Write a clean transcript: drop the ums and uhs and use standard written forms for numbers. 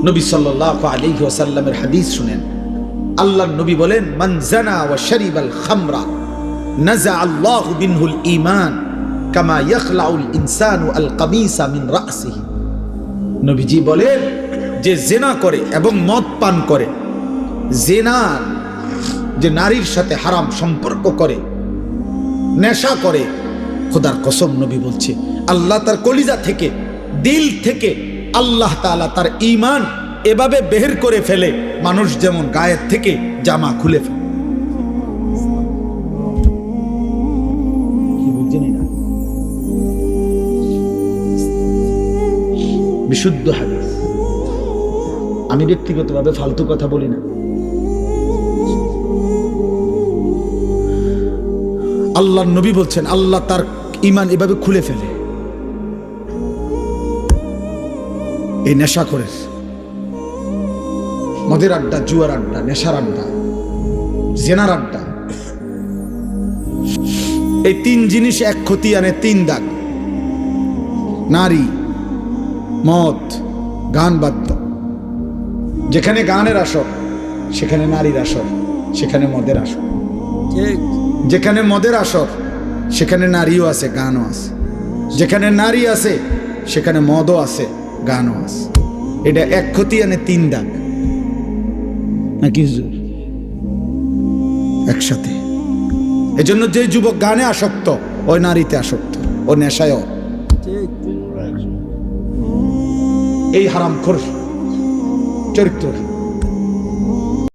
নবী সাল্লাল্লাহু আলাইহি ওয়াসাল্লামের হাদিস শুনেন। আল্লাহর নবী বলেন, মান জানা ওয়া শারিবাল খামরা নাযা আল্লাহু বিনহুল ঈমান কামা ইয়াখলাউল ইনসানু আল কামিসা মিন রাসিহি। নবীজি বলেন, যে জেনা করে এবং মদ পান করে, জেনা যে নারীর সাথে হারাম সম্পর্ক করে, নেশা করে, খোদার কসম নবী বলছে আল্লাহ তার কলিজা থেকে, দিল থেকে আল্লাহ তাআলা তার ঈমান এভাবে বের করে ফেলে, মানুষ যেমন গায়ের থেকে জামা খুলে ফেলে। কি বুঝছেন না? বিশুদ্ধ হাদিস। আমি ব্যক্তিগতভাবে ফালতু কথা বলি না। আল্লাহর নবী বলছেন আল্লাহ তার ঈমান এভাবে খুলে ফেলে। এই নেশা করে, মদের আড্ডা, জুয়ার আড্ডা, নেশার আড্ডা, জেনার আড্ডা, এই তিন জিনিস এক ক্ষতি আনে, তিন দাগ। নারী, মদ, গান বাদ্য। যেখানে গানের আসর সেখানে নারীর আসর, সেখানে মদের আসর। যেখানে মদের আসর সেখানে নারীও আছে, গানও আছে। যেখানে নারী আছে সেখানে মদও আছে, গানও আছে। এটা এক ক্ষতি আনে, তিন দাগ নাকি একসাথে। এজন্য যে যুবক গানে আসক্ত, ওই নারীতে আসক্ত, ও নেশায়, এই হারামখোর চরিত্র।